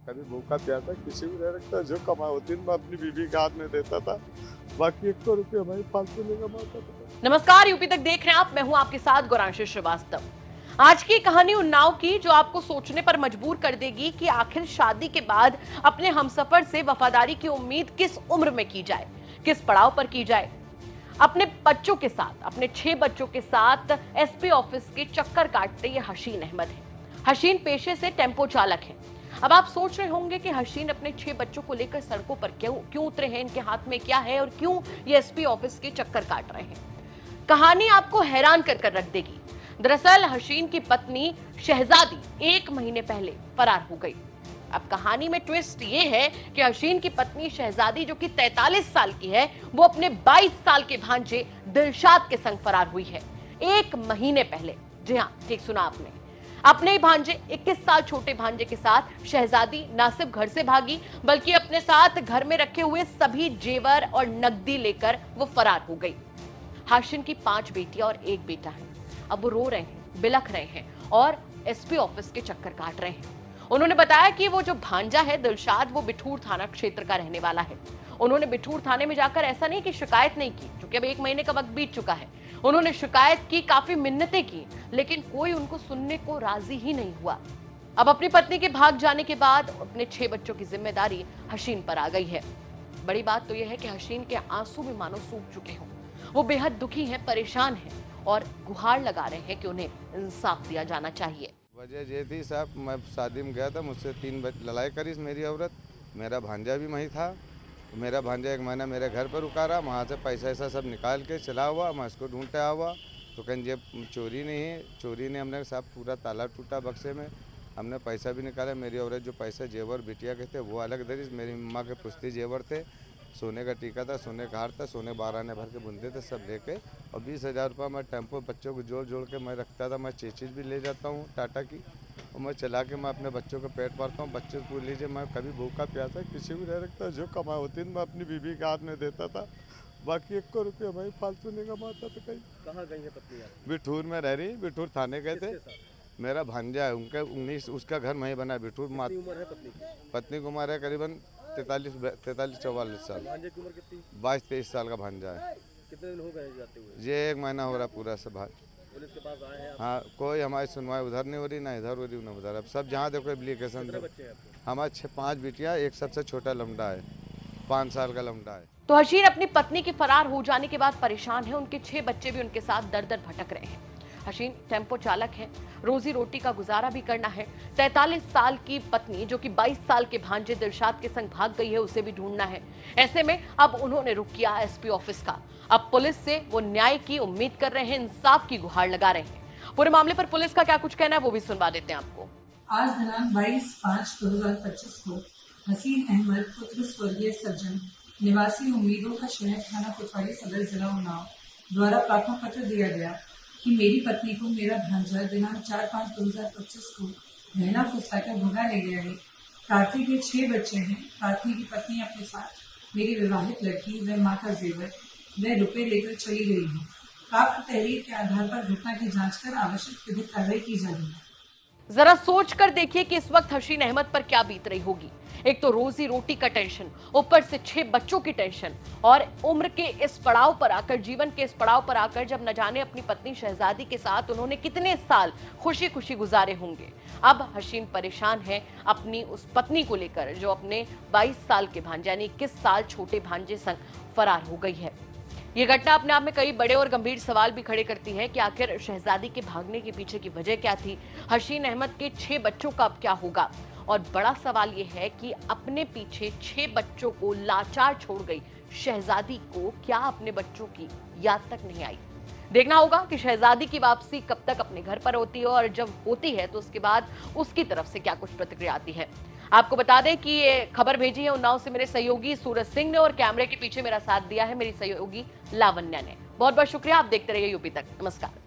कभी भूखा प्यासा किसी भी नहीं रखता। जो कमा होती मैं अपनी बीवी के हाथ में देता था, बाकी 1 रुपये हमारी फालतू नहीं कमाता था। नमस्कार, यूपी तक देख रहे हैं आप। मैं हूं आपके साथ गौरांशी श्रीवास्तव। आज की कहानी उन्नाव की, जो आपको सोचने पर मजबूर कर देगी कि आखिर शादी के बाद अपने हमसफर से वफादारी की उम्मीद किस उम्र में की जाए, किस पड़ाव पर की जाए। अपने बच्चों के साथ, अपने 6 बच्चों के साथ एसपी ऑफिस के चक्कर काटते ये हसीन अहमद है। हसीन पेशे से टेम्पो चालक है। अब आप सोच रहे होंगे कि हसीन अपने 6 बच्चों को लेकर सड़कों पर क्यों उतरे हैं, इनके हाथ में क्या है और क्यों ये एसपी ऑफिस के चक्कर काट रहे हैं। कहानी आपको हैरान कर रख देगी। दरअसल हसीन की पत्नी शहजादी 1 महीने पहले फरार हो गई। अब कहानी में ट्विस्ट ये है कि हसीन की पत्नी शहजादी, जो कि 43 साल की है, वो अपने 22 साल के भांजे दिलशाद के संग फरार हुई है 1 महीने पहले। जी हाँ, ठीक सुना आपने। अपने ही भांजे, 21 साल छोटे भांजे के साथ शहजादी न सिर्फ घर से भागी, बल्कि अपने साथ घर में रखे हुए सभी जेवर और नकदी लेकर वो फरार हो गई। हसीन की 5 बेटियां और 1 बेटा है। अब वो रो रहे हैं, बिलख रहे हैं और एसपी ऑफिस के चक्कर काट रहे हैं। उन्होंने बताया कि वो जो भांजा है दिलशाद, वो बिठूर थाना क्षेत्र का रहने वाला है। उन्होंने बिठूर थाने में जाकर ऐसा नहीं कि शिकायत नहीं की, क्योंकि अब 1 महीने का वक्त बीत चुका है। उन्होंने शिकायत की, काफी मिन्नतें की, लेकिन कोई उनको सुनने को राजी ही नहीं हुआ। अब अपनी पत्नी के भाग जाने के बाद अपने 6 बच्चों की जिम्मेदारी हसीन पर आ गई है। बड़ी बात तो यह है कि हसीन के आंसू भी मानो सूख चुके हों। वो बेहद दुखी हैं, परेशान हैं और गुहार लगा रहे हैं कि उन्हें इंसाफ दिया जाना चाहिए। वजह ये थी साहब, मैं शादी में गया था, मुझसे 3 लड़ाई करी मेरी औरत। मेरा भांजा भी वहीं था। मेरा भांजा 1 महीना मेरे घर पर रुका रहा। वहाँ से पैसा ऐसा सब निकाल के चला हुआ। मैं इसको ढूंढते हुआ तो कहीं जेब चोरी नहीं है। चोरी ने हमने साहब पूरा ताला टूटा बक्से में। हमने पैसा भी निकाला। मेरी औरत जो पैसा जेवर बिटिया के थे वो अलग दरी। मेरी मम्मा के पुश्ती जेवर थे, सोने का टीका था, सोने का हार था, सोने 12 आने भर के बुनते थे, सब लेके। और 20,000 रुपये मैं टेम्पो बच्चों को जोड़ के मैं रखता था। मैं चीज़ भी ले जाता हूँ टाटा की, और मैं चला के मैं अपने बच्चों को पेट भरता हूँ। बच्चे पूछ लीजिए, मैं कभी भूखा प्यासा किसी भी नहीं रखता। जो कमा होती मैं अपनी बीवी के हाथ में देता था, बाकी 1 रुपये हमारी फालतू नहीं कमाता था। कहीं कहाँ गई है पत्नी आपकी? बिठूर में रह रही, बिठूर थाने गए थे। मेरा भांजा है, उनका 19, उसका घर वहीं बना बिठूर। कितनी उम्र है पत्नी की? पत्नी की उम्र है करीबन 43-44 साल। भांजे की उम्र कितनी? 22-23 साल का भांजा है। कितने दिन हो गए जाते हुए? ये 1 महीना हो रहा पूरा सब। पुलिस के पास आए हैं आप? हाँ, कोई हमारी सुनवाई उधर नहीं हो रही, ना इधर हो रही, ना उधर। अब सब जहाँ देखो एप्लीकेशन। कितने बच्चे हैं आपके? हमारे 5 बिटिया, एक सबसे छोटा लमडा है, 5 साल का लमडा है। तो हसीन अपनी पत्नी के फरार हो जाने के बाद परेशान है। उनके 6 बच्चे भी उनके साथ दर भटक रहे हैं। हसीन टेम्पो चालक है, रोजी रोटी का गुजारा भी करना है। 43 साल की पत्नी, जो कि 22 साल के भांजे दिलशाद के संग भाग गई है, उसे भी ढूंढना है। ऐसे में अब उन्होंने रुख किया एसपी ऑफिस का। अब पुलिस से वो न्याय की उम्मीद कर रहे हैं, इंसाफ की गुहार लगा रहे हैं। पूरे मामले पर पुलिस का क्या कुछ कहना है, वो भी सुनवा देते हैं आपको। आज दिनांक 22/5/2025 को हसीन अहमद पुत्र स्वर्गीय सज्जन निवासी उम्मीदों का शहर थाना कोतवाली सदर जिला उन्नाव द्वारा प्रार्थना पत्र दिया गया कि मेरी पत्नी को मेरा भांजा दिनांक 4/5/2025 को बहना फुसलाकर भगा ले गया है। प्रार्थी के 6 बच्चे हैं। प्रार्थी की पत्नी अपने साथ मेरी विवाहित लड़की व माँ का जेवर व रुपए लेकर चली गई है। प्राप्त तहरीर के आधार पर घटना की जांच कर आवश्यक विधिक कार्रवाई की जाएगी। जरा सोच कर देखिए कि इस वक्त हसीन अहमद पर क्या बीत रही होगी। एक तो रोजी रोटी का टेंशन, ऊपर से 6 बच्चों की टेंशन, और उम्र के इस पड़ाव पर आकर, जीवन के इस पड़ाव पर आकर, जब न जाने अपनी पत्नी शहजादी के साथ उन्होंने कितने साल खुशी खुशी गुजारे होंगे। अब हसीन परेशान है अपनी उस पत्नी को लेकर, जो अपने 22 साल के भांजे यानी 21 साल छोटे भांजे संग फरार हो गई है। ये घटना अपने आप में कई बड़े और गंभीर सवाल भी खड़े करती है कि आखिर शहजादी के भागने के पीछे की वजह क्या थी, हसीन अहमद के 6 बच्चों का अब क्या होगा। और बड़ा सवाल ये है कि अपने पीछे 6 बच्चों को लाचार छोड़ गई शहजादी को क्या अपने बच्चों की याद तक नहीं आई। देखना होगा कि शहजादी की वापसी कब तक अपने घर पर होती है, और जब होती है तो उसके बाद उसकी तरफ से क्या कुछ प्रतिक्रिया आती है। आपको बता दें कि ये खबर भेजी है उन्नाव से मेरे सहयोगी सूरज सिंह ने, और कैमरे के पीछे मेरा साथ दिया है मेरी सहयोगी लावण्या ने। बहुत बहुत शुक्रिया। आप देखते रहिए यूपी तक। नमस्कार।